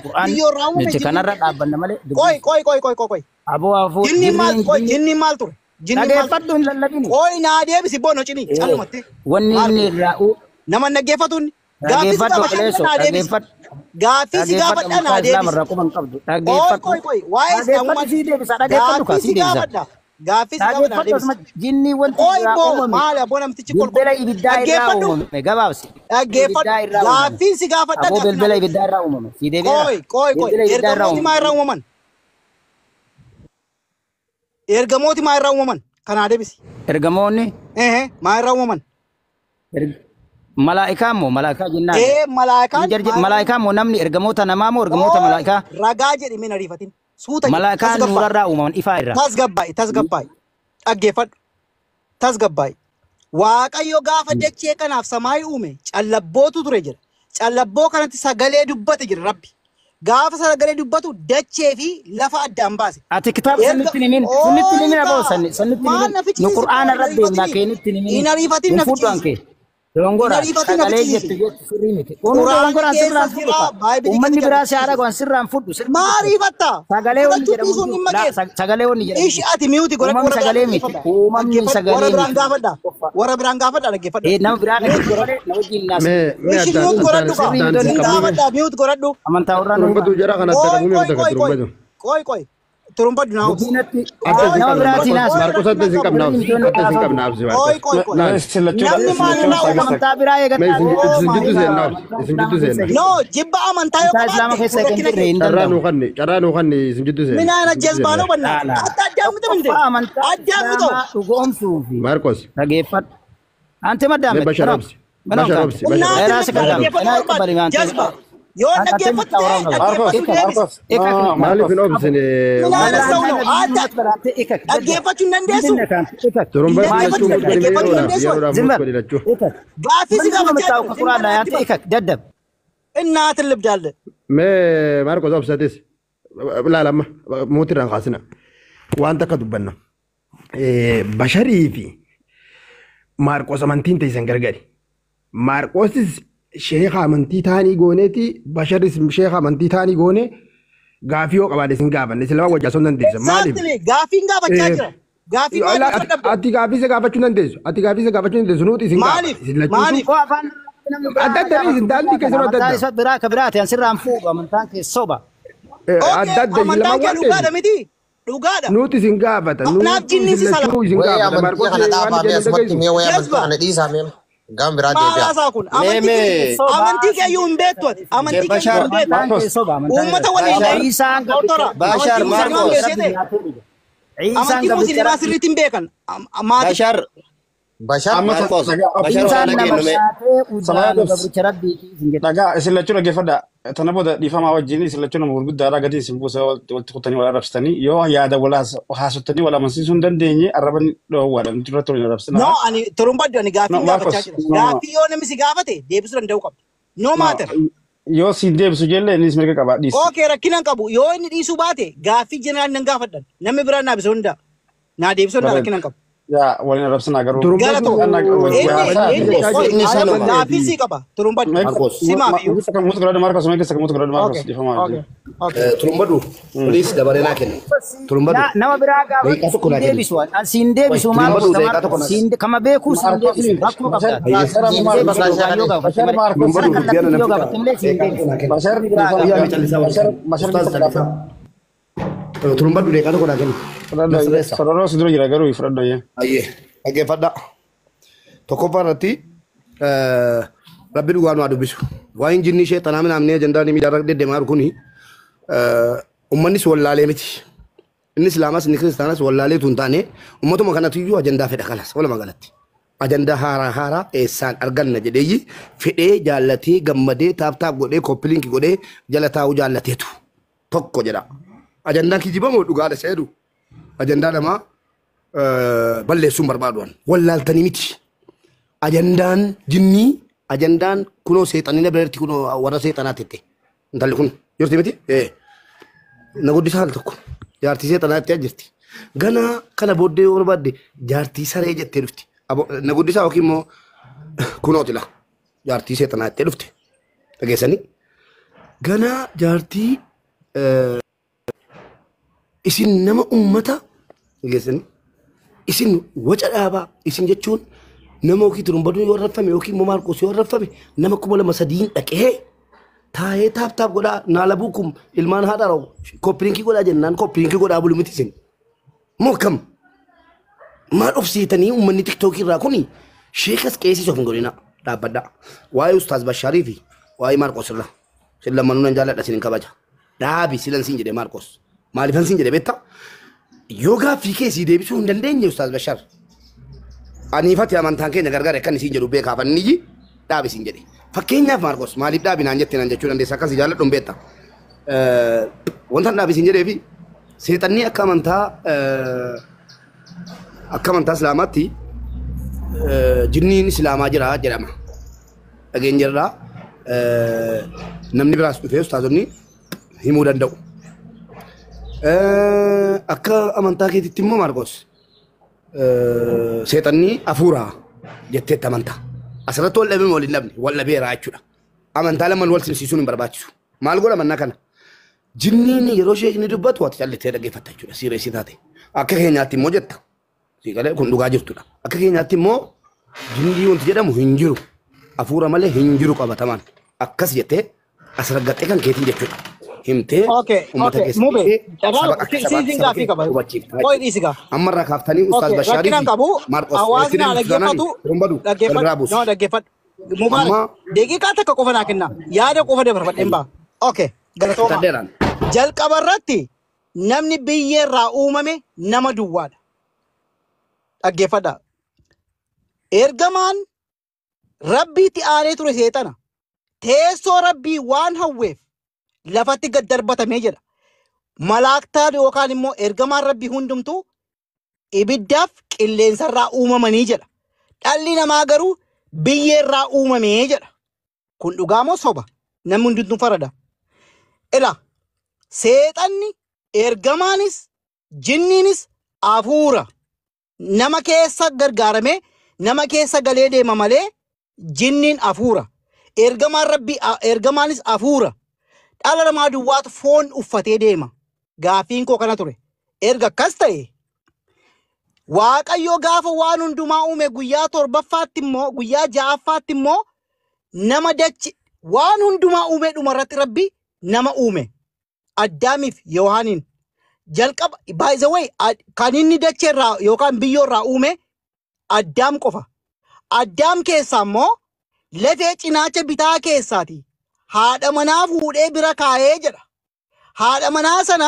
Qur'aan biyyoo irraa uumame jecha kanarra dhaabbanna malee. Qoy. Aboo afuu Jinni maal qoy jinni maal ture? Jinni maal? dhageeffadhu hin lallabini. Qoy naa deebisi bono cini callumatti. Wanni inni irraa Nama naggeeffatuun dhageeffadhu qaleessoo dhageeffadhu. Gaaffii si gaafadha naa deebisi. Irraa quban qabdu dhageeffadhu. Qoy waa'ee Dhageeffadhu sii deebisa dhageeffadhu kaa sii deebisa. Gaaffii si gaafadha naa deebisi. Jinni wanti irraa uumame. Maali aboo namtichi kolkol. Bilbila ibiddaa irraa uumame gabaabsi. Dhaggeeffadhu. Gaaffii si gaafadha. Aboo bilbila ibiddaa irraa uumame sii deebi'eera. Qoy. Ergamooti maa irraa uumaman? Ergamooti maa irraa uumaman? Kanaa deebisi. Ergamoonni maa irraa uumaman? malaa'ikaa moo malaa'ikaa jennaan. Malaa'ikaan moo namni ergamoota namaa moo ergamoota malaa'ikaa? Ragaa jedhi min ariifatin. Malaa'ikaan nurarraa uumaman ifaa irraa. Tasgabbaa'i. Dhaggeeffadhu. Tasgabbaa'i. Waaqayyo gaafa dachee kanaaf samaayii uume callabbootu ture jira. Callabboo kanatti sagalee dubbate jira Rabbi. Gaafa sagalee dubbatu dachee fi lafa addaan baase. Ati kitaaba sannitti nimin aboo sannitti nimin nu qur'aana irratti deemnaa keenitti nimin. Hin ariifatin na fichiisi. Dongora sagalee jettu sirrii miti. Dongora sirraan fudhu. Uummanni biraa si haadha goon sirraan fudhu. Maariifatta. Sagalee wanni jedhamu. Sagalee wanni jedhamu. Ishi ati miuti godhadhu. Uummanni sagalee miti. Uummanni sagalee miti. Warra biraan gaafadha dhaggeeffadha. Nama biraan godhadhe na wajjin naas. Ishi miuti godhadhu kaa. Gaafadha miuti godhadhu. Amantaa warraan. Turumbatu jara kanatti dhagahuun yoo ta'u turumbatu. Qoy. Turumbatu naa. Nama biraatiin naas. Marqosatti isin qabnaaf. Isin qabnaaf si Qoy. Namni maal naa amantaa biraa eegataa. Isin jiddu seenna. No, jibba amantaa yoo qabaate. Islaama keessa kan jirre hin Carraa danda'amu. nuu kanne isin jiddu seenna. Minaana jazbaanoo banna. Adda miti. Amantaa dhugoomsuu fi Marqos. dhageeffadhu. Ante maddaame. Basharabsi. Jazba. Yoo dhaggeeffatte Maaliif hin oomsine? dhaggeeffachuu hin dandeessu. Turumbatu lachuu yeroodhaaf Gaaffii si gaafachaa innaatin libdaalle. Mee Marqos obsatis ilaalama mootirraan kaasina waan takka dubbanna. Basharii fi Marqos amantiin teessan gargari. Marqosis sheekha amantii taanii gooneeti basharis sheekha amantii taanii goone gaafii yoo qabaate isin gaafanne silama wajjaa son dandeessa. Maaliif? Gaafiin gaafachaa jira. Ati gaafii isa gaafachuu dandeessu. Nuti isin Maaliif? adda adda isin daandii keessatti adda adda. biraa ka biraati an sirraan fuudhu amantaan kee soba. Adda adda isin lama waan dhugaadha miti. Dhugaadha. Nuti isin gaafata. Naaf jinni si sala. Isin gaafata. Marqos Maalasaa kun amantii keeyyuu hin beektu ati. Amantii keeyyuu hin beektu. Uummata waliin amantii musliimaa sirriitti hin beekan. Dhagaa isin lachuu dhaggeeffadha. Tana booda dhiifamaa wajjin isin lachuu nama gurguddaadha gadi isin buusa walitti kutanii wal arrabsitanii yoo yaada wal haasofsanii wal amansiisuu hin dandeenye arraban dhoowwaadha nuti irratti waliin arrabsina. No ani turumbaddu ani gaaffii gaafachaa jira. Gaaffii yoo namni si gaafate deebisuu danda'u qabdu. No matter. Yoo si deebisu jelle innis mirga qaba dhiisu. Okay rakkinan qabu yoo inni dhiisuu baate gaaffii jeneraal nan gaafadhan. Namni biraan naa bisoo hundaa. Naa deebisuu hundaa rakkinan qabu. Ya waliin arrabsina garuu. Galatoo. Gaaffii si qaba turumbaddu. Simaafiyyuu. Mutu gara Marqos mee keessa mutu gara Marqos dhiifamaa. Turumbaddu. Please dabaree naa kenna. Turumbaddu. Nama biraa gaafa deebisu siin deebisu maal siin kama beeku siin deebisu rakkoo qabda. Turumbaddu deeqaa tokko naa kenna. Sororoo si dura jira garuu ifradha yaa. Ayyee dhaggeeffadha. Tokkoffaa irratti rabbi dhugaa nu haa dubbisu. Waa'een jinnii ishee xanaa minaamnee ajandaa miidiyaa irra deddeemaa jiru kuni uummannis wallaalee miti. Inni Islaamas inni Kiristaanas wallaalee tun taane uummatuma kanatu iyyuu ajandaa fedha kanas walumaa galatti. Ajandaa haaraa eessaan arganna jedheeyyi fedhee jaallatee gammadee taaptaap godhee koppiliinki godhee jala taa'uu jaallateetu tokko jedha. Ajandaan kijibamoo dhugaadha seedu. Ajandaa namaa balleessuun barbaaduwan wallaaltanii miti. Ajandaan jinnii ajandaan kunoo seexanina biratti kunoo warra seexanaa tette. Intalli kun jirti miti? Na guddisaa haala tokko jaartii seexanaatti jirti. Gana kana booddee yoo barbaadde jaartii saree jettee dhufti. Na guddisaa yookiin immoo kunooti la jaartii seexanaatti dhufte. Dhageessanii Gana jaartii isin nama ummata geessani isin waca dhaabaa isin jechuun nama yookiin turumbaduu yoo raffame yookiin immoo Maarqos yoo raffame nama 2,300 dhaqee taa'ee taap godhaa naalabuu kum ilmaan haadha rawu koppiriinkii godhaa jennaan koppiriinkii godhaa bulu miti isin moo kam maal obsiitanii uummanni tiktookii irraa kuni sheekas qeesii of hin godhina dhaabbadhaa waa'ee ustaaz Bashaarii fi waa'ee Maarqos irraa sin lammanuu nan jaalladha sin hin kabaja dhaabi silan siin jedhee Maarqos maaliifan siin jedhee beektaa yoo gaaffii keessii deebisuu hin dandeenye ustaaz Bashaar aniifati amantaan keenya gargar akkan isin jedhu beekaafanni dhaabi siin jedhe fakkeenyaaf Maarqos maaliif dhaabi naan jettee naan jechuu dandeessa akkasii jaalladhu hin beektaa wanta dhaabi siin jedhee fi seexanni akka amantaa islaamaatti jinniin islaamaa jira jedhama dhageenya irraa namni biraas dhufee ustaazonni himuu danda'u. Akka amantaa keetitti immoo Maarqos seexanni hafuuraa jetteetti amantaa. Asirratti wal dhabee waliin dhabne wal dhabeeraa jechuudha. Amantaa lamaan wal simsiisuun hin barbaachisu. Maal godha mannaa kana? Jinniin yeroo sheekni dubbatu ati callittee dhaggeeffatta jechuudha. Siireessi taate. Akka keenyaatti immoo jetta. Siiqalee kun dhugaa jirtudha. Akka keenyaatti immoo jinnii wanti jedhamu hin jiru. Hafuura malee hin jiru qabatamaan. Akkas jettee as raggaxee kan keetiin jechuudha. Himtee ummata keessatti Season gaaffii qaba. Qoy dhiisiga. Ammarraa kaaftanii ustaaz Bashaarii fi Maarqos hawaasni dhaggeeffatu dhaggeeffatu. Mubaarak daqiiqaa takka qofa naa kenna. Yaada qofa dabarfadheen ba'a. Okay. Galatooma. Jalqaba irratti namni biyyeerraa uumame nama duwwaadha. Dhaggeeffadha. Ergamaan rabbiitti aanee ture seexana. Teessoo rabbii waan hawweef lafatti gad darbatamee jedha. Malaaktaan yookaan immoo ergamaan rabbii hundumtuu ibiddaaf qilleensarraa uumamanii jedha. Dhalli namaa garuu biyyeerraa uumamee jedha. Kun dhugaa moo soba? Namni hundumtuu farada. Ila seexanni ergamaanis jinniinis hafuura nama keessa gargaaramee nama keessa galee deema malee jinniin hafuura. Ergamaan rabbii ergamaanis hafuura. Dhala namaa duwwaatu foon uffatee deema. Gaaffiin koo kana ture. Erga akkas ta'e Waaqayyo gaafa waan hundumaa uume guyyaa torbaffaatti immoo guyyaa ja'affaatti immoo nama dachi waan hundumaa uume dhumarratti rabbi nama uume. Addaamiif Yohaaniin jalqaba by the way kan inni dacheerraa yookaan biyyoorraa uume Addaam qofa. Addaam keessaa immoo lafee cinaacha bitaa keessaati. Haadha manaa fuudhee bira kaayee jedha. Haadha manaa sana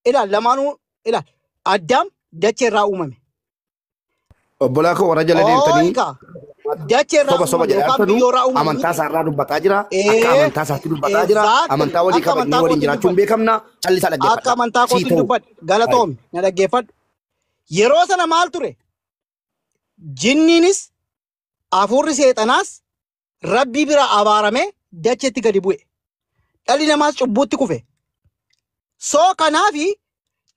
ilaal lamaanuu ilaal Addaam dacheerraa uumame. Obbolaa koo warra jala deemtanii dacheerraa soba yookaan biyyoorraa uumame. amantaa isaarraa dubbataa jira. Akka amantaa isaatti dubbataa jira. Amantaa walii qabanii waliin jiraachuun beekamna. Callisaa dhaggeeffadha. Akka amantaa kootti dubbadhu galatoomi na dhaggeeffadhu. Yeroo sana maal ture? Jinniinis hafuurri seexanaas rabbii bira abaarame dacheetti gadi bu'e. Dhalli namaas cubbuutti kufe. Soo kanaafi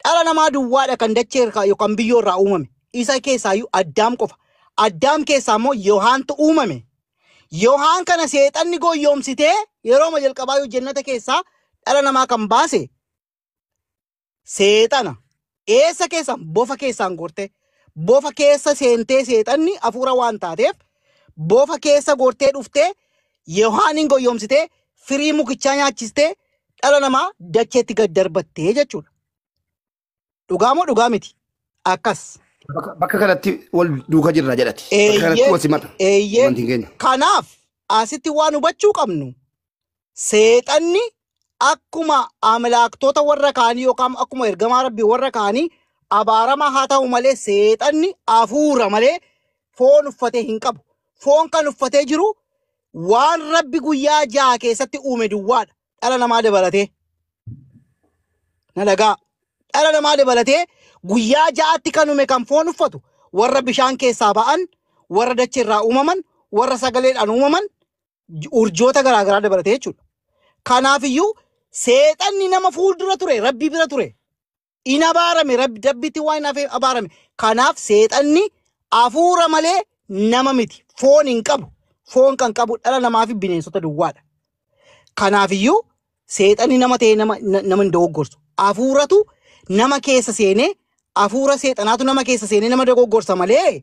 dhala namaa duwwaadha kan dachee yookaan biyyoorraa uumame. Isa keessaayyuu Addaam qofa. Addaam keessaa immoo Yohaantu uumame. Yohaan kana seexanni gooyyoomsitee yeroo jalqabaayyuu jannata keessaa dhala namaa kan baase seexana. Eessa keessaa bofa keessaan gorte. Bofa keessa seentee seexanni hafuura waan taateef bofa keessa gortee dhuftee Yohaanin gooyyoomsitee firii mukichaa nyaachistee dhala namaa dacheetti gad darbattee jechuudha. Dhugaa moo dhugaa miti? Akkas. Bakka kanatti wal duuka jirra jedhati. Bakka kanatti wal simata. Kanaaf asitti waan hubachuu qabnu seexanni akkuma amalaaktoota warra kaanii yookaan akkuma ergamaa rabbii warra kaanii abaaramaa haa ta'u malee seexanni hafuura malee foon uffatee hin qabu. Foon kan uffatee jiru waan rabbi guyyaa 6 keessatti uume duwwaadha. Dhala namaa dabalatee. Na dhagaa. Dhala namaa dabalatee guyyaa 6tti kan uume kan foon uffatu warra bishaan keessaa ba'an, warra dacheerraa uumaman, warra sagaleedhaan uumaman, urjoota garaagaraa dabalatee jechuudha. Kanaafiyyuu seexanni nama fuuldura ture, rabbi bira ture. In abaarame, rabbitti waan hafee abaarame. Kanaaf seexanni hafuura malee nama miti. Foon hin qabu. Foon kan qabu dhala namaa fi bineensota duwwaadha. Kanaafiyyuu seexanni nama ta'e nama dogoggorsu. Hafuuratu nama keessa seenee hafuura seexanaatu nama keessa seenee nama dogoggorsa malee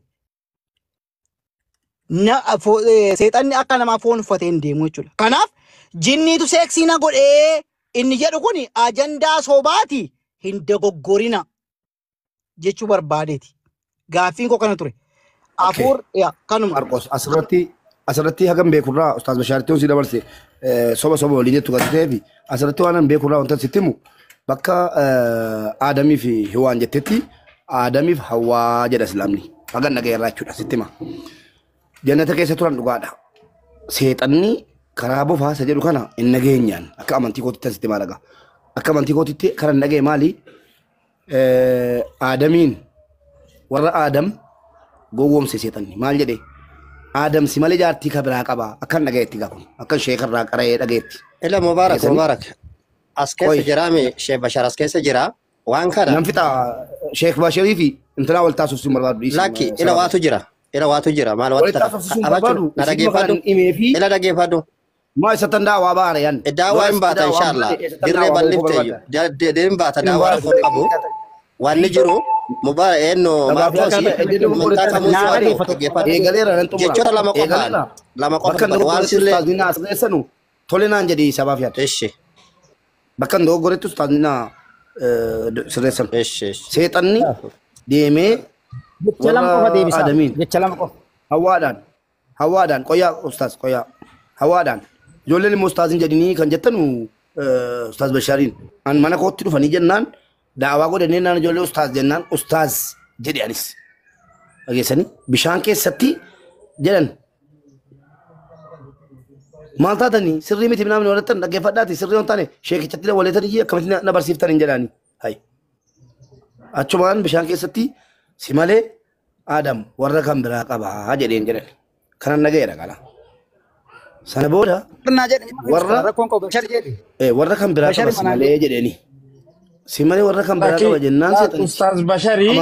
seexanni akka namaa foon uffatee hin deemu jechuudha. Kanaaf jinniitu seeksii na godhee inni jedhu kun ajandaa sobaati hin dogoggorina jechuu barbaadeeti. Gaaffiin koo kana ture. Hafuur kanuma. Marqos asirratti hagam beekurraa Ustaaz Bashaaritti si dabarse soba waliin jettu gazetee fi asirratti waan beekurraa wanta sitti himu bakka Aadamii fi Hiwaan jettetti Aadamiif Hawwaa jedha Islaamni. Hagan dhagayeerraa jechuudha sitti hima. Jannata keessa turan dhugaadha. Seexanni karaa bofaa isa jedhu kana hin nageenyaan akka amantii kootitti asitti maal dhagaa. Akka amantii kootitti kana hin dhagee maali? Aadamiin warra Aadam gowwoomse seexanni maal jedhee? Aadam si malee jaartii ka biraa qaba akkan dhagayeetti gaa kun akkan sheekarraa qara'ee dhagayeetti. Ila Mubaarak. As keessa jira mee Sheekh Bashar as keessa jira waan kana. Nan fixa Sheekh Basharii fi intalaa wal taasisuuf sin barbaadu. Lakki ila waatu jira maal watta abachuu na dhageeffadhu ila dhageeffadhu. Ma isa tan daawaa baara yan. Daawaa hin baata inshallah dirree bal'ifteeyyu deebiin baata daawaa kun qabu waan ni jiru Mubaarak eenno jechoota lama qofa waan sillee tole naan jedhi sabaaf yaadde. Eshi bakka dogoggoretti ustaazina sirreessan. Seexanni deemee jecha lama qofa deebisa. Aadamiin Jecha lama qofa. Hawwaadhaan qoyaa ustaaz qoyaa hawwaadhaan ijoolleen immoo ustaazin jedhanii kan jettanu Ustaaz Bashariin an mana kootti dhufanii jennaan daawaa godhannee naan ijoollee ustaaz jennaan ustaaz jedhe anis dhageessanii bishaan keessatti jedhan maal taatanii sirrii miti namni walattan dhaggeeffadhaati sirrii waan taane sheekichatti waleetanii akkamitti na barsiiftan hin jedhaani hay achumaan bishaan keessatti si malee Aadam warra kan biraa qabaa jedheen jedhan kanan dhagayeera qala sana booda warra kan biraa qaba si malee jedheeni si malee warra kan biraa qaba jennaan seexan Ustaaz Basharii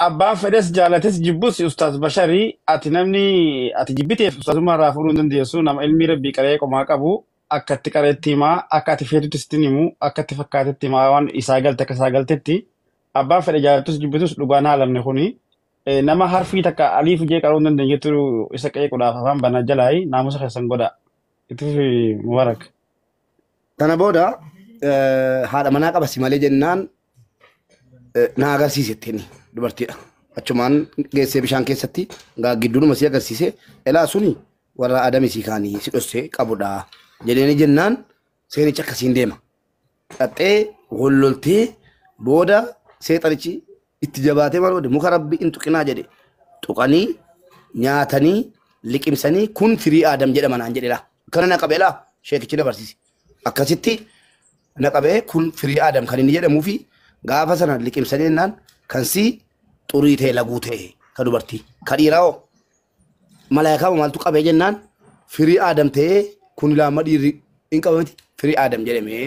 abbaa fedhes jaalates jibbus Ustaaz Basharii ati namni ati jibbiteef Ustaazummaa irraa fuudhuu hin dandeessu nama ilmi rabbii qaree qomaa qabu akka itti qareetti himaa akka ati feetutti sitti himu akka itti fakkaatetti himaa waan isaa galte akka isaa galtetti abbaan fedhe jaalatus jibbitus dhugaan haalamne kuni nama harfii takka aliif jee qaruu hin dandeenyetu isa qeequudhaaf afaan banaa jalaayi naamusa keessan godha itti Mubaarak. Kana booda haadha manaa qaba si malee jennaan na agarsiisettiin dubartiidha. Achumaan geessee bishaan keessatti gidduudhuma si agarsiise elaa suni warra Aadamii si kaanii si dhossee qabudha jedhanii jennaan seenicha akkasiin deema. Dhaxxee holloltee booda seexanichi itti jabaatee maroode muka rabbi in tuqinaa jedhe tuqanii nyaatanii liqimsanii kun firii Aadam jedhama naan jedhedha. Kana na qabeelaa sheekichi dabarsiise. Akkasitti na qabee kun firii Aadam kan inni jedhamuu fi gaafa sana liqimsanii jennaan kan si xurii ta'e laguu ta'e ka dubartii ka dhiiraa hoo malaayikaa maaltu qabee jennaan firii Aadam ta'ee kun ilaama dhiirri hin qabamti firii Aadam jedhamee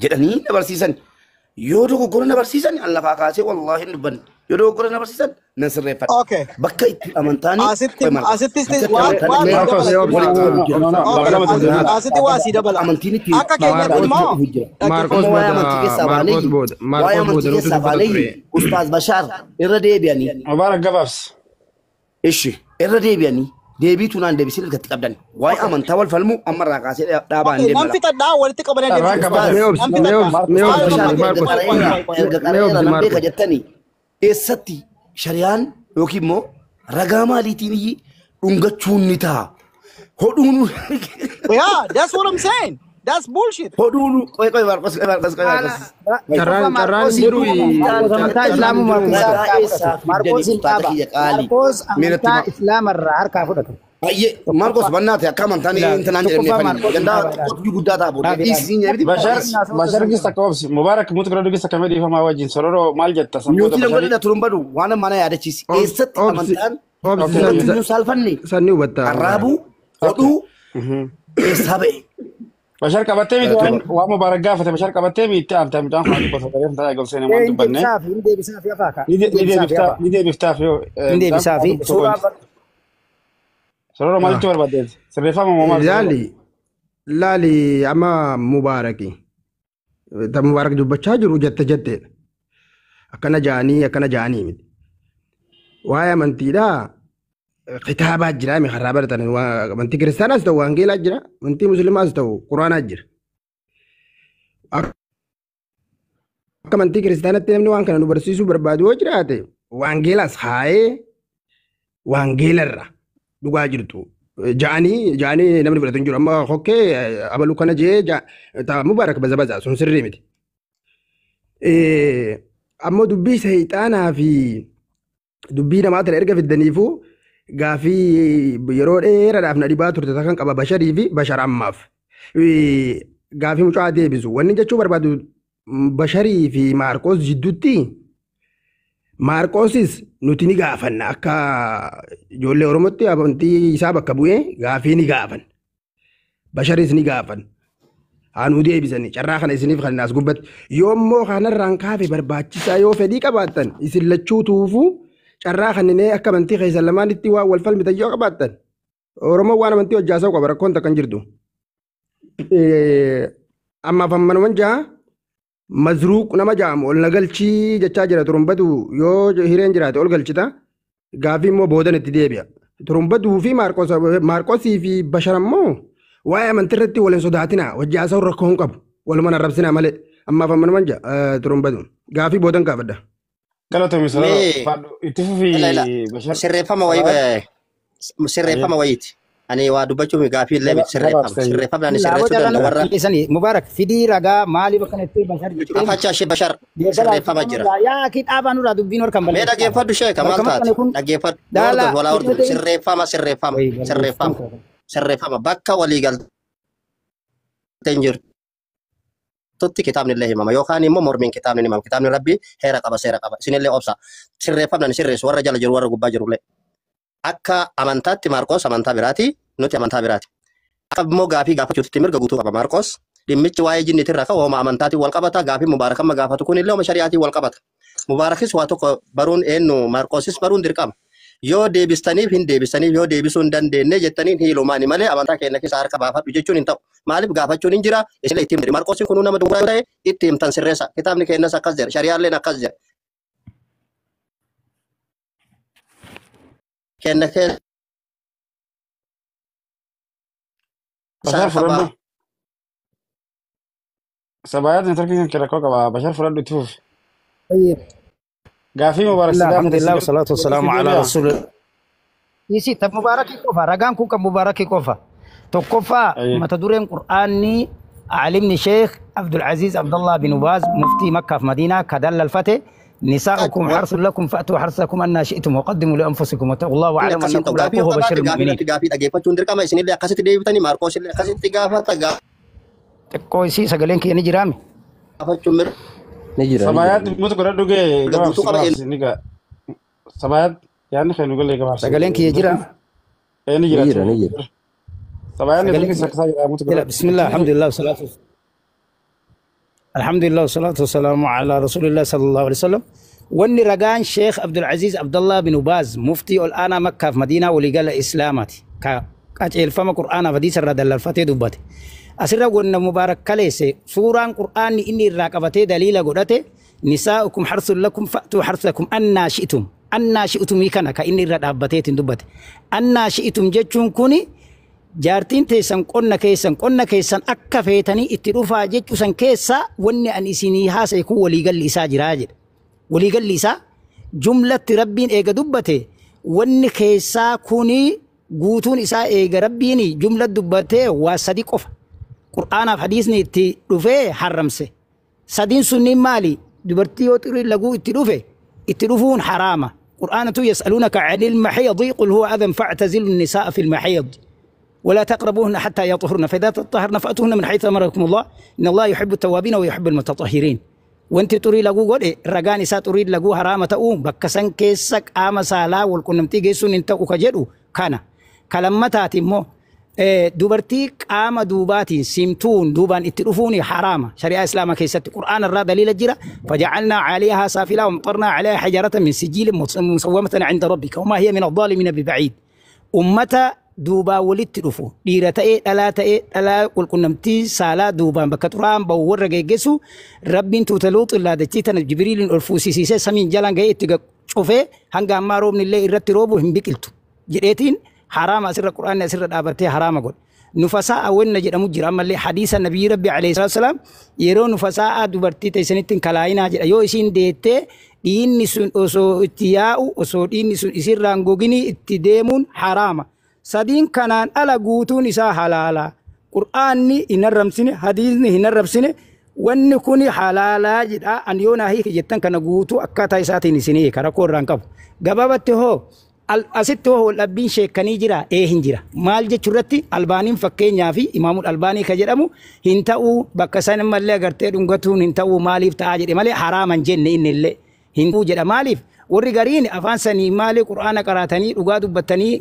jedhanii dabarsiisan. Yoo dogoggora na barsiisan an lafaa kaasee wallaahi hin dubbanne yoo dogoggora na barsiisan nan sirreeffadha. Bakka itti amantaanii asitti waa si dabala. Amantiin itti Akka keenyatti immoo waa'ee amantii keessaa baanee Ustaaz Bashaar irra deebi'anii Mubaarak gabaabs. ishi irra deebi'anii deebiitu naan deebisee ilkatti qabdan waa'ee amantaa wal falmu amma irraa kaasee dhaabaan nan deemala. fixadhaa walitti qabanee Erga ka jettanii eessatti shari'aan yookiin immoo ragaa maaliitiin dhungachuun ni ta'a. Hodhuun Yeah, that's what I'm saying. That's bullshit. hodhuun qoy Marqos. Carraan jiru amantaa islaamaa Marqos hin dhaaba. Marqos amantaa islaamarraa harkaa fudhatu. Baay'ee Marqos bannaate akka amantaan intanaan jedhamee gandaa qotii guddaa ta'a booda dhiisiin jedhamti. Bashar gisa koobsi Mubaarak mutu gara gisa kamee dhiifamaa wajjin sororo maal jetta Nyuutii lan godhadha turuun badu waan mana yaadachiisi. Eessatti amantaan dhugaatiin saalfanne sanni hubatta. arraabuu hodhuu eessaa ba'e. Bashar qabattee miti waan Mubaarak gaafate Bashar qabattee miti anta midhaan haali gosa ta'ee ta'ee golsee namaa dubbanne. Hin deebisaa fi afaa Ni deebiftaaf yoo. Hin deebisaa fi Sororo maalitti barbaaddeeti? Sirreeffama moo maal? Laali amma Mubaaraki ta mubaarak dubbachaa jiru jetteedha. Akkana jaanii miti. Waa'ee amantiidhaa kitaabaa jira mi har'aa baratan amantii kiristaanaas ta'u waangeelaa jira amantii musliimaas ta'u quraanaa jira. Akka amantii kiristaanatti namni waan kana nu barsiisuu barbaadu yoo jiraate waangeelaas haayee waangeelarra dhugaa jirtu. Jaanii namni fudhatu hin jiru amma hokkee abaluu kana jee ta'a mubaarak baza sun sirrii miti. Ammoo dubbii seexaanaa fi dubbii namaa tana erga fiddaniifuu gaafii yeroo dheeraadhaaf na dhibaa turte kan qaba basharii fi bashar ammaaf. Gaafii mucaa deebisu wanni jechuu barbaadu basharii fi maarqoos jidduutti maarqoosis nuti ni gaafanna akka ijoollee oromootti amantii isaa bakka bu'ee gaafii ni gaafan bashariis ni gaafan haanuu deebisanii carraa kana isiniif kan as gubbatti yoommoo kanarraan kaafe barbaachisaa yoo fedhii qabaattan isin lachuu tuufuu carraa kanneen akka amantii keessan lamaanitti waan wal falmitan yoo qabaattan oromoo waan amantii hojjaasaa qaba rakkoon takkan jirtu. Ammaaf ammanuman jaa mazruuq nama jaamu ol nagalchii jechaa jira turumbatu yoo hireen jiraate ol galchita gaafii immoo boodan itti deebi'a. Turumbatuu fi maarqosii fi bashar ammoo waa'ee amantii irratti waliin sodaatina hojjaasaa rakkoo hin qabu walumaan arrabsinaa malee ammaaf ammanuman jaa turumbatu gaafii boodan kaafadha. Galatoomii salaa itti fufii bashar. Sirreeffama wayiiti. Ani waa dubbachuuf gaafii illee sirreeffama ani sirreessuu danda'u warra. Mubaarak fidii ragaa maaliif akkana itti bashar jettee. Afachaa ishee bashar sirreeffama jira. Yaa kitaaba nurraa dubbiin harkaan balleessa. Mee dhaggeeffadhu ishee kamaal taate dhaggeeffadhu. Walaa hordu sirreeffama bakka walii galtee hin jirtutti kitaabni illee himama yookaan immoo mormiin kitaabni himama kitaabni rabbii heera qaba seera qaba isinillee obsa sirreeffamni sirreessu warra jala jiru warra gubbaa jirullee. Akka amantaatti Maarqos amantaa biraati nuti amantaa biraati. Akka immoo gaafii gaafachuutti mirga guutuu qaba Maarqos. Dhimmichi waa'ee jinniitirraa ka'u hooma amantaatiin wal qabata gaafii Mubaarak amma gaafatu kun illee hooma shari'aatiin wal qabata. Mubaarakis waa tokko baruun eenyu Maarqosis baruun dirqama. Yoo deebistaniif hin deebistaniif yoo deebisuu hin dandeenye jettaniin hiilumaani malee amantaa keenya keessa harka baafadhu jechuun hin ta'u. Maaliif gaafachuun hin jira isin itti himti Maarqosin kun nama duraa ta'e itti himtan sirreessa kitaabni keenyas akkas jira shari'aalleen akkas jira. Kenna ke Bashar Furando Sabayat networking kira kau kaba Bashar Furando itu. Gafi Mubarak sedang alhamdulillah wassalatu wassalamu ala rasulillah. Isi tab Mubarak kofa raganku kan Mubarak kofa. Tokkofa mata dureen Qur'aanni alimni Sheikh Abdul Aziz Abdullah bin Baz mufti Makkah Madinah kadal al-Fatih نساؤكم حرث لكم فأتوا حرثكم أن شئتم وقدموا لأنفسكم واتقوا الله واعلموا أنكم ملاقوه وبشر المؤمنين. Koisi sagaleen kiyya ni jiraami. Sabayat mutu kura duge niga. Sabayat yaani khaynu gole gabar. Sagaleen kiyya jira. Ni jira. Sabayat ni saksa jira mutu kura. Bismillah alhamdulillah salatu. الحمد لله والصلاة والسلام على رسول الله صلى الله عليه وسلم. وني رجان شيخ عبد العزيز عبد الله بن باز مفتي الآن مكة في مدينة ولقال إسلاماتي كأجل فما قرآن فديس الرد الفتي دبته أسرع قلنا مبارك كليسة سورة قرآن إني الراكبتي دليل قرأته نساؤكم حرث لكم فأتوا حرثكم أن شئتم يكنا كإني الرد أبتي دبته أن شئتم جتشون كوني jaartiin teessan qonna keessan akka feetanii itti dhufaa jechuusan keessa wanni an isinii haasa'e kun waliigalli isaa jiraa jedha. Waliigalli isaa jumlatti rabbiin eega dubbate wanni keessaa kuni guutuun isaa eega rabbiin jumla dubbatee waa sadi qofa. Qur'aanaaf hadiisni itti dhufee harramse. Sadiin sunniin maali? Dubartii yoo xirii laguu itti dhufe itti dhufuun haraama. Qur'aanatu yas'alunaka 'anil mahiid qul huwa adhan fa'tazilu an-nisaa fil mahiid. ولا تقربوهن حتى يطهرن فإذا تطهرن فأتوهن من حيث أمركم الله إن الله يحب التوابين ويحب المتطهرين وانت تريد لغو قد رغاني سا تريد لغو حرامة بكسن كيسك آما سالا والكنمتي جيسون انتقو كجدو كان كلمتاتي مو دوبرتي آما دوباتي سمتون دوبان اترفوني حرامة شريعة إسلام كيست قرآن الرا دليل الجرى فجعلنا عليها سافلا ومطرنا عليها حجرة من سجيل مسومة عند ربك وما هي من الظالمين ببعيد أمتا duubaa walitti dhufu dhiira ta'ee dhalaa qulqunnamtii saalaa duubaan bakka xuraan bahu warra geggeessu rabbiin tuuta luuxu laadachii tana jibriiliin ol fuusisiisee samiin jalaan ga'ee itti cufee hanga ammaa roobni illee irratti roobu hin biqiltu jedheetiin haraama asirra quraanni asirra dhaabattee haraama godhe. Nufasaa awwanna jedhamu jira ammallee hadiisa nabiyyi rabbi alayhi salaam yeroo nufasaa dubartii teessanittiin kalaayinaa jedha yoo isiin deettee dhiinni sun osoo itti yaa'u osoo dhiinni sun isirraan goginii itti deemuun haraama. Sadiin kanaan ala guutuun isaa halaala. Qur'aanni hin arrabsine hadiisni hin arrabsine wanni kun halaalaa jedha an yoo naa hiike jettan kana guutuu akkaataa isaatiin isinii hiika rakkoo irraan qabu. Gabaabatti hoo asitti hoo waldhabbiin sheekanii jira hin jira. Maal jechuu irratti albaaniin fakkeenyaa fi imaamul albaanii ka jedhamu hin ta'uu bakka san mallee agartee dhungatuun hin ta'uu maaliif ta'aa jedhe malee haraaman jenne inni illee hin ta'uu jedha maaliif warri gariin afaan sanii maali qur'aana qaraatanii dhugaa dubbatanii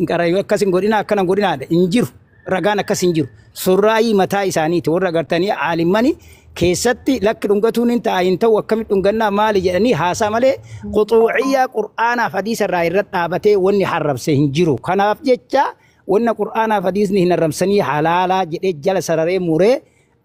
akkas hin godhina akkana hin godhinaadha hin jiru ragaan akkas hin jiru surraayii mataa isaaniiti warra agartanii aalimmanii keessatti lakki dhungatuun hin ta'a hin ta'u akkamitti dhungannaa maali jedhanii haasaa malee quxuuciyyaa qur'aanaaf hadiisa irraa irra dhaabatee wanni harrabse hin jiru kanaaf jecha wanna qur'aanaaf hadiisni hin arrabsanii halaalaa jedhee jala sararee muree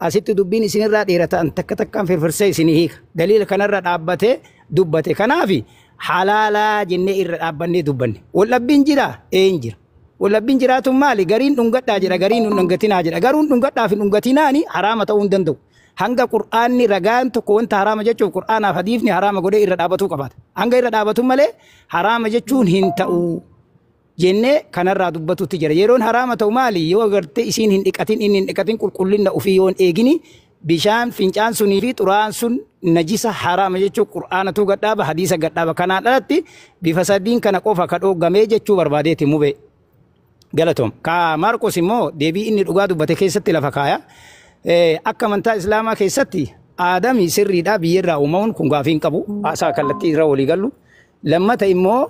asitti dubbiin isinirraa dheeratan takka takkaan firfirsee isinii hiika daliila kanarra dhaabbatee dubbate kanaafi halaalaa jennee irra dhaabbannee dubbanne waldhabbiin jira hin jira waldhabbiin jiraatu maali gariin dhungadhaa jedha gariin hin dhungatinaa jedha garuun dhungadhaa fi dhungatinaani haraama ta'uu hin danda'u hanga qur'aanni ragaan tokko wanta haraama jechuun qur'aanaaf hadiisni haraama godhee irra dhaabatuu qabaata hanga irra dhaabatu malee haraama jechuun hin ta'u jennee kanarraa dubbatutti jira yeroon haraama ta'u maali yoo agartee isiin hin dhiqatin inni hin dhiqatin qulqullina ofii yoon eegini bishaan fincaan sunii fi xuraan sun najisa haraama jechuun qur'aanatu gadhaaba hadiisa gadhaaba kanaan alatti bifa sadiin kana qofa ka dhooggamee jechuu barbaadeeti mubee galatoom ka Maarqos immoo deebii inni dhugaa dubbate keessatti lafa kaaya akka amantaa islaamaa keessatti aadamii sirriidhaa biyyarraa uumamuun kun gaafii hin qabu haasaa kallattii irra walii gallu lammata immoo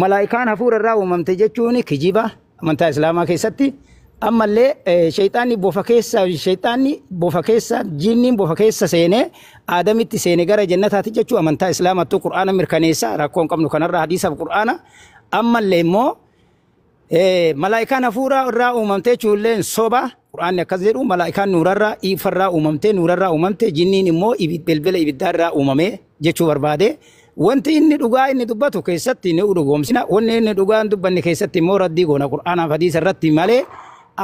malaayikaan hafuura irraa uumamte jechuun kijiba amantaa islaamaa keessatti ammallee shayxaanni bofa keessa jinniin bofa keessa seenee aadamitti seene gara jannataatti jechuu amantaa islaamattu qur'aana mirkaneessa rakkoo hin qabnu kanarraa hadiisa qur'aana ammallee immoo malaayikaan hafuura irraa uumamte jechuulleen soba qur'aanni akkas jedhu malaayikaan nuurarraa ifarraa uumamte jinniin immoo bilbila ibiddaarraa uumame jechuu barbaade wanti inni dhugaa inni dubbatu keessatti ni dhugoomsina wanni inni dhugaa hin dubbanne keessatti immoo raddii goona qur'aanaaf hadiisa irratti malee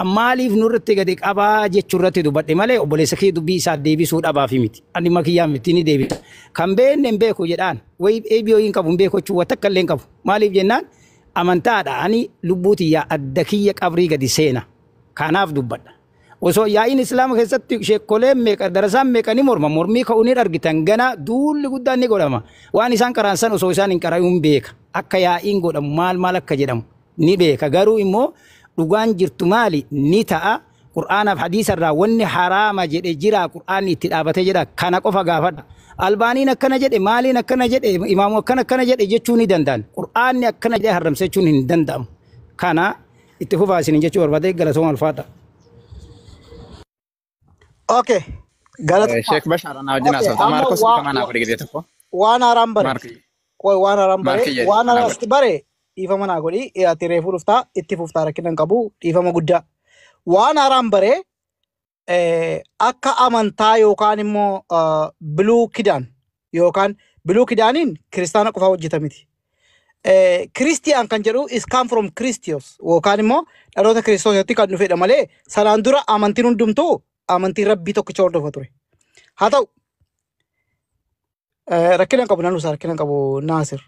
ammaaliif nurratti gadi qabaa jechuu irratti dubbadhe malee obboleessa kee dubbii isaa deebisuu dhabaaf miti ani makiyyaa miti ni deebisa kan beenne hin beeku jedhaan wayi eebiyoo hin qabu hin beeku jechuu watakka illee hin qabu maaliif jennaan amantaadha ani lubbuutiyyaa adda kiyya qabrii gadi seena kanaaf dubbadha osoo yaa'iin islaama keessatti sheekoleen meeqa darasaan meeqa ni mormii ka'uun argitan gana duulli guddaan ni godhama waan isaan qaraansan osoo isaan hin qarayuun beeka akka yaa'iin godhamu maal akka jedhamu ni beeka garuu immoo dhugaan jirtu maali ni ta'a qur'aanaaf hadiisa irraa wanni haraama jedhe jira qur'aanni itti dhaabatee jira kana qofa gaafadha albaaniin akkana jedhe maaliin akkana jedhe imaamu akkana jedhe jechuu ni danda'an qur'aanni akkana jedhe haramse jechuun hin danda'amu kana itti fufaa isin jechuu barbaade galatooma alfaadha. Okay. Sheek Bashar ana wajjin haasofta. Maarkos kama naaf dhigdee tokko. Waan haaraan bare. Waan haaraan bare. Waan haaraan bare. Dhiifama naa godhi. Ati reefuu dhuftaa itti fuftaa rakkina hin qabu. Dhiifama guddaa. Waan haaraan bare akka amantaa yookaan immoo biluu kidaan yookaan biluu kidaaniin kiristaana qofaa hojjetamiti. Kiristiyaan kan jedhu is come from Christios yookaan immoo dhaloota kiristoositti kan dhufedha malee sanaan dura amantiin hundumtuu amantii rabbii tokkicha hordofa ture. Haa ta'u rakkina qabu nan usaa rakkina qabu Naasir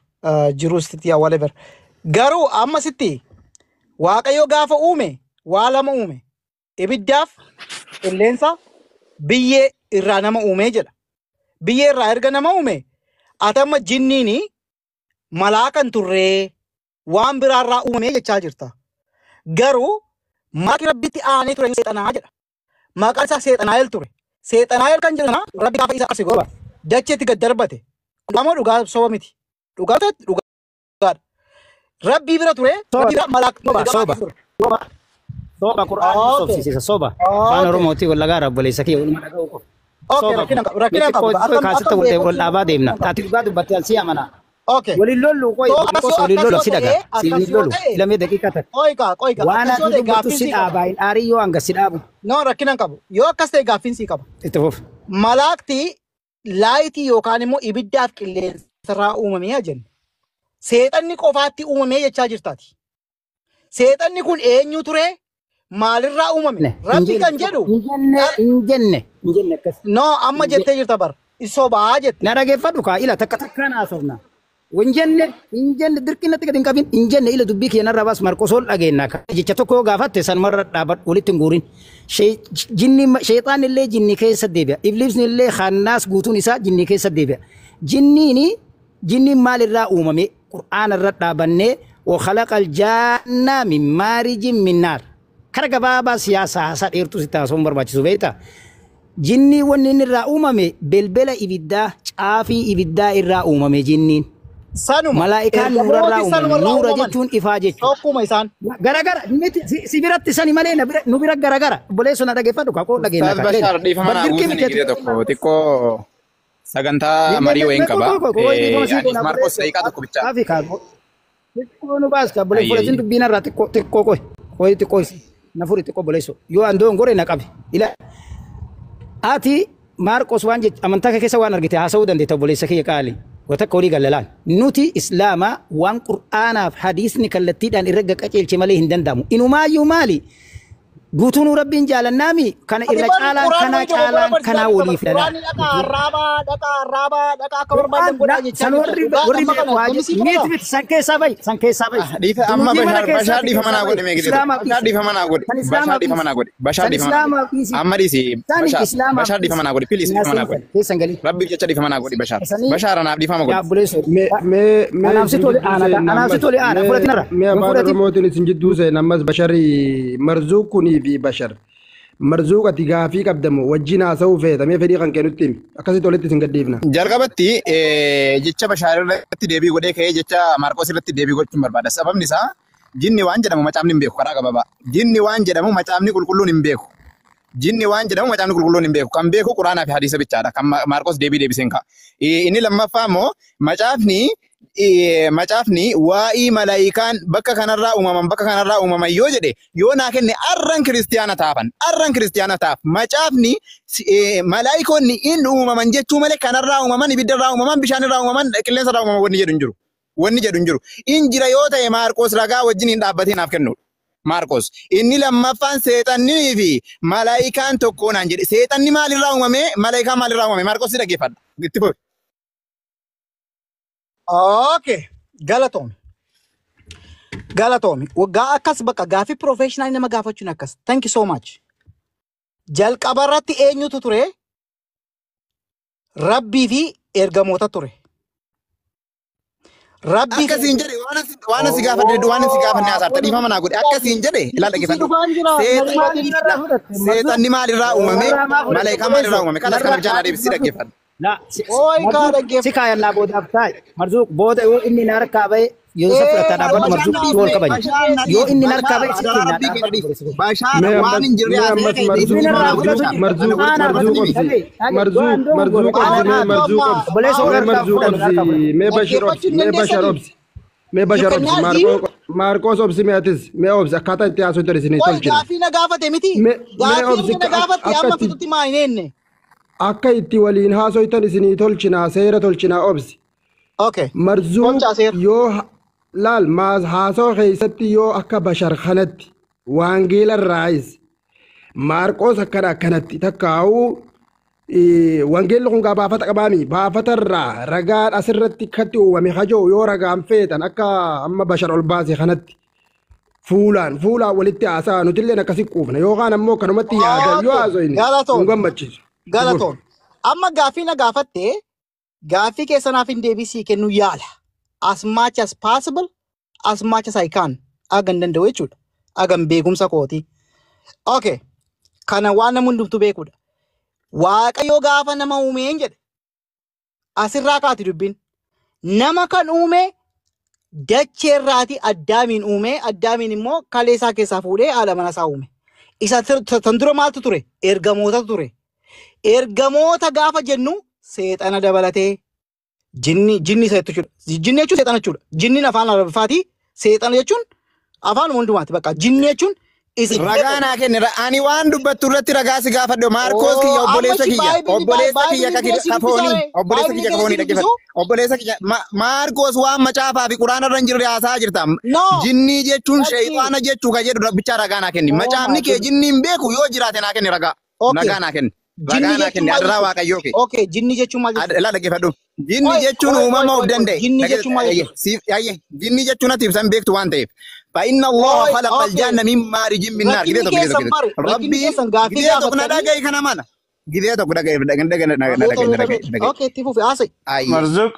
jiruusitti yaa whatever. Garuu ammasitti Waaqayyo gaafa uume waa lama uume ibiddaaf qilleensa biyyee irraa nama uume jedha. Biyyee irraa erga nama uume ati amma jinniini malaakan turree waan biraarraa uumame jechaa jirta. Garuu maqi rabbitti aanee ture seexanaa jedha. Maqaan isaa seexanaayil ture. Seexanaayil kan jedhana rabbi gaafa isa qabsi gooba. Dacheetti gad darbate. Dhugama dhugaa soba miti. Dhugaadha. Rabbii bira ture. Rabbii bira malaak soba. Soba Qur'aan sobsiisa soba. Afaan Oromootii wal lagaa rabboleessa kee walumaa dhaga'uu qofa. Okay, rakkina qaba. Kaasetta wal dhaabaa deemna. Taati dhugaa dubbattee alsii amanaa. Okay. وللولو كوي So مرقس akkas وللولو yoo سيدغا ta'e akkas yoo سيلولو ta'e لم دقيقة qoyqa وانا akkas yoo ta'e دبرت gaaffiin sii سيدا qaba. باين اريو انغا سيدابو No rakkinan qabu. Yoo akkas ta'e gaaffiin sii qaba. اتفوف Malaakti laayitii yookaan immoo ibiddaaf qilleensarraa uumamee jenna. Seexanni qofaatti uumamee jechaa jirtaati. Seexanni kun eenyu ture? Maalirraa uumame? Rabbi kan jedhu. انجنة كس No amma jettee jirta bar. Isoo ba'aa jette. نراجع فدوكا إلى تكتكنا أصورنا وإنجن دركنا تكتين كابين إنجن إلى دبيك ينرى بس مركوسول أجينا جتتوكو غافت تسان مرة دابت ولتنقورين جني شيطان اللي جني كيس الدبيع إبليس اللي خناس قوتون إسا جني كيس الدبيع جني مال الرا أممي قرآن الرا بني وخلق الجنة من مارج من نار كرك بابا سياسة سات إرتو ستا سومبر باتش سوبيتا جني ونين الرا أممي بلبلا إبدا عافي إبدا الرا أممي جنين Sanuma. Malaikaan nura irraa uumaman nura jechuun ifaa jechuudha. Tokkuma isaan. Garagara si biratti sani malee nu bira garagara boleessoo na dhageeffadhu kakoo dhageenya Ustaz Bashar dhiifama naa buusanii gidee tokko xiqqoo sagantaa marii wayiin qaba. Anis Marqos daqiiqaa tokko bichaa. Aafi kaakoo xiqqoo nu baas kaa bolee fudhatiin dubbiin irraa xiqqoo koyi xiqqoo na furi xiqqoo boleessoo yoo andoon gore na qabe ila ati Marqos waan jecha amantaa keessa waan argite haasa'uu dandeetta boleessa kiyya qaali. وتكوني قال نوتي إسلاما وان قرآن في حديثني كالتي دان إرقا كأجيل شمالي هندن دامو إنو ما يمالي قوتون ربين جال النامي كان إرقالا كان ولي فلنا سنوري بواجه ميت سنكي سابي ديف أما بشار ديف منا قولي ميجي بشار ديف منا قولي بشار ديف منا قولي بشار ديف منا أما ديسي بشار ديف منا قولي بليس ديف منا قولي ربي كيتش ديف منا قولي بشار أنا ديف منا قولي أنا أمسيتولي أنا فلتنا را ما بعد رموتني سنجدو زي نماز بشري مرزوقني في بشر مرزوقة تجافي كبدمو وجينا سوفه تمي فريقا كانوا تيم أكاسي تولت سنجديفنا jalqabatti jecha Bashaar irratti deebii godhee ka'ee jecha Marqos irratti deebii gochuun barbaada. Sababni isaa jinni waan jedhamu macaafni hin beeku karaa gabaabaa. Jinni waan jedhamu macaafni qulqulluun hin beeku. Jinni waan jedhamu macaafni qulqulluun hin beeku. Kan beeku Quraanaa fi Hadiisa bichaadha. Kan Marqos deebii deebiseen ka'a. Inni lammaffaa immoo macaafni waa'ee malaayikaan bakka kanarraa uumaman yoo jedhe yoo naa kenne arran kiristiyaana taaf macaafni malaayikoonni in uumaman jechuu malee kanarraa uumaman ibiddarraa uumaman bishaanirraa uumaman qilleensarraa uumaman wanni jedhu hin jiru in jira yoo ta'e Maarqos ragaa wajjin hin dhaabbatee naaf kennu Maarqos inni lammaffaan seexannii fi malaayikaan tokkoonaan jedhe seexanni maalirraa uumame malaayikaan maalirraa uumame Maarqos dhaggeeffadha itti fufi. Okay. Galatomi. Waggaa akkas bakka gaafii professional nama gaafachuun akkas. Thank you so much. Jalqabarratti eenyutu ture? Rabbii fi ergamoota ture. Rabbii akkasiin jedhe waan si gaafanne haasarta dhiifama naa godhe akkasiin jedhe ilaala dhaggeeffadhu. Seexanni maalirraa uumame malaayikaa maalirraa uumame kanas kana bichaan adeemsisii dhaggeeffadhu. لا سكايا لا بود أفتاي مرزوق بود يو إني نركبه يوسف رتنا بود مرزوق تقول كبني يو إني نركبه سكينا Marqos obsi me atis me obs akata itti aso terisini tolchina gaafii na gaafate miti gaafii na gaafate amma fitutti maayinenne akka itti waliin haasoytan isinii tolchinaa seera tolchinaa obsi. Okay. Marzuuq yoo laal maas haasoo keessatti yoo akka bashar kanatti waangeela raayis Maarqos akkana akkanatti takkaa'uu wangeelli kun gaa baafata qabaami baafatarraa ragaan asirratti katti uumame hajoo yoo ragaan feetan akka amma bashar ol baase kanatti fuulaan walitti haasaa nutilleen akkasi quufna yookaan ammoo kanumatti yaada yoo haasoyne nu gammachiisu. Galatoon. Amma gaafii na gaafatte gaafii keessanaaf hin deebisii kennu yaala. As much as possible, as much as I can. Agan danda'u jechuudha. Agan beekumsa kooti. Okay. Kana waan namni hundumtu beekudha. Waaqayyo gaafa nama uumeen jedhe. Asirraa kaati dubbiin. Nama kan uume dacheerraati Addaamiin uume. Addaamiin immoo kaleessaa keessaa fuudhee haadha manasaa uume. Isa tan dura maaltu ture? Ergamootatu ture. Ergamoota gaafa jennu seexana dabalatee jinni isa jechuudha. Jinni jechuun seexana jechuudha. Jinniin afaan Arabaatii seexana jechuun afaan hundumaati bakka jinni jechuun isa Ragaa naa kenni. Ani waan dubbattu irratti ragaa si gaafadhu. Maarkoos kiyya obboleessa kiyya. Obboleessa kiyya kafoonii. Obboleessa kiyya kafoonii dhaggeeffadhu. Obboleessa kiyya Maarkoos waan macaafaa fi quraana irra hin jirre haasaa jirta. Jinnii jechuun sheexaana jechuu ka jedhu rabbicha ragaa naa kenni. Macaafni kee jinni hin beeku yoo jiraate naa kenni ragaa. Ragaa naa kenni. Ragaa naa kenni adraa waaqayyoo kee. Okay, jinni jechuun maal jechuudha? Ilaa dhaggeeffadhu. Jinni jechuun uumama of danda'e. Jinni jechuun maal jechuudha? Jinni jechuun ati ibsan beektu waan ta'eef. فإن الله خلق الجنة من مارج من نار كذا ربي كذا تقول لا جاي كنا مانا كذا تقول اوكي تفو في عاصي مرزوق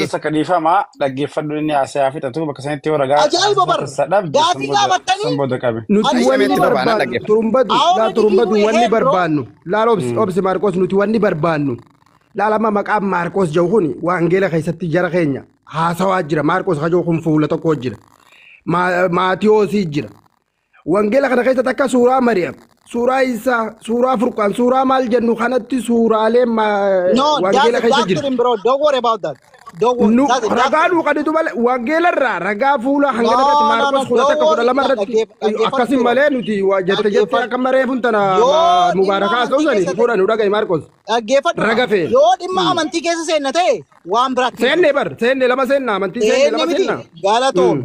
سكديفا ما لقي فدو إني عسى في تطوب كسنة تورا جا أجاي ببر دافي لا بتني سنبودة كابي nuti wanni barbaannu turumbatu wanni barbaannu laala obsi Maarqos nuti wanni barbaannu laala amma maqaan Maarqos jedhu kuni waangeela keessatti jara keenya haasawaa jira Maarqos hajoo kun fuula tokko jira Maatiyoosi jira wangeela kana keessatti akka suuraa Mariyaam suuraa Isaa suuraa Furqaan suuraa maal jennu kanatti suuraalee wangeela keessa jira bro don't worry about that nu ragaa nu qaditu malee wangeela irraa ragaa fuula hangana irratti Maarqos kudha takka kudha lama irratti akkasin malee nuti jette akka mareefun tana mubaarakaa ta'usani fuudha nu dhagaye Maarqos raga fee yoo dhimma amantii keessa seenna ta'e waan biraatti seenne lama seenna amantii seenne lama seenna galatoon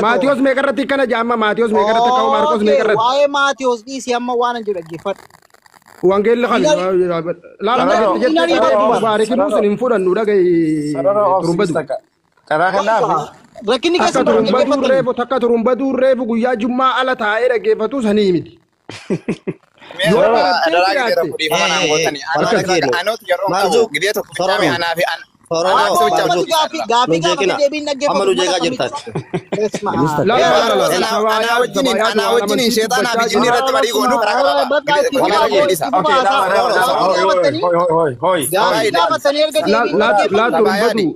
Maatiyos meeqarratti kana jaamma Maatiyos meeqarratti akka Maarqos meeqarratti waa'ee Maatiyos dhiisi amma waan hin jedhu dhaggeeffadhu. Wangeelli kan laala jettee baarikiin sun hin fudhannu dhagaye turumbatu. Karaa kanaaf Rakkinni keessa takka turumbatu reefu guyyaa Jummaa ala taa'ee dhaggeeffatu sanii miti.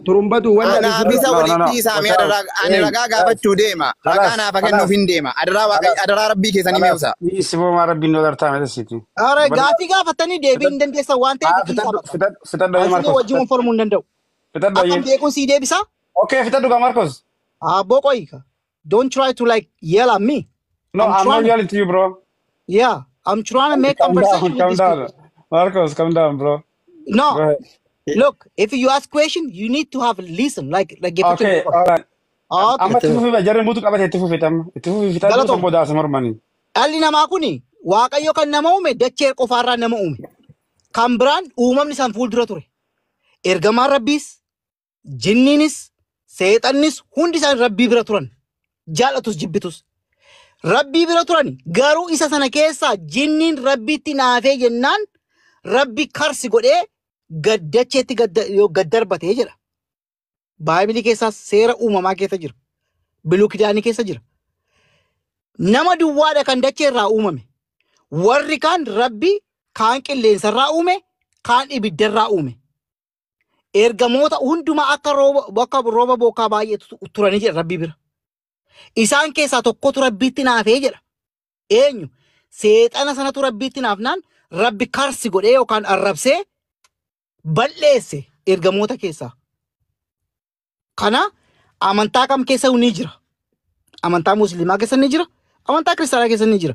turumbatu Akam beekun si deebisa? Okay, fita duga Marcos. Bokoika. Don't try to like yell at me. No, I'm not yelling to you, bro. Yeah, I'm trying to make conversation with Calm this down. people. Marcos, calm down, bro. Go No, ahead. look, if you ask question, you need to have listen, like give it Okay, to alright. Okay. Amma tifu fi jarri mutu qabate tifu fitam. Tifu fita Galato. duga boda asamormani. Dhalli namaa kuni Waaqayyo kan nama uume dachee qofaarraa nama uume. Kan biraan uumamni isaan fuuldura ture. Ergamaan Rabbiis, jinniinis, seexannis hundi isaan Rabbii bira turan. Jaalatus jibbitus. Rabbii bira turan garuu isa sana keessaa jinniin Rabbiitti naafee jennaan Rabbi karsi godhee gaddacheetti gad darbatee jedha. Baayibilii keessaas seera uumamaa keessa jira. Biluu Kidaanii keessa jira. Nama duwwaadha kan dachee irraa uumame. Warri kaan Rabbi kaan qilleensa irraa uume, kaan ibidda irraa uume. Ergamoota hundumaa akka rooba bokkaa baay'eetu turanii jedha Rabbi bira. Isaan keessaa tokkotu Rabbiitti naafee jedha. Eenyu? Seexana sanatu Rabbiitti naafnaan Rabbi karsi godhee yookaan arrabsee balleesse ergamoota keessaa. Kana amantaa kam keessa ni jira? Amantaa Musliimaa keessa ni jira? Amantaa Kiristaanaa keessa ni jira?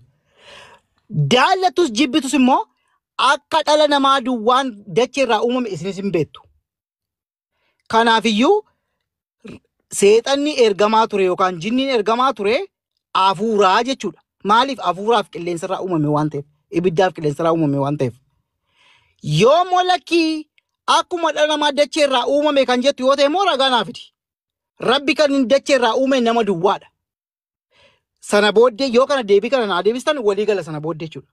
Daallatus jibbitus immoo akka dhala namaa duwwaan dachee irraa uumame isinis hin beektu. Kanaafiyyuu seexanni ergamaa ture yookaan jinniin ergamaa ture afuuraa jechuudha. Maaliif afuuraaf qilleensa irraa uumame waan ta'eef, ibiddaaf qilleensa irraa uumame waan ta'eef. Yoo molakii akkuma dhala namaa dachee irraa uumame kan jettu yoo ta'e immoo ragaa naa fidi. Rabbi kan dachee irraa uume nama duwwaadha. Sana booddee yoo kana deebii kana naa deebistan walii gala sana booddee jechuudha.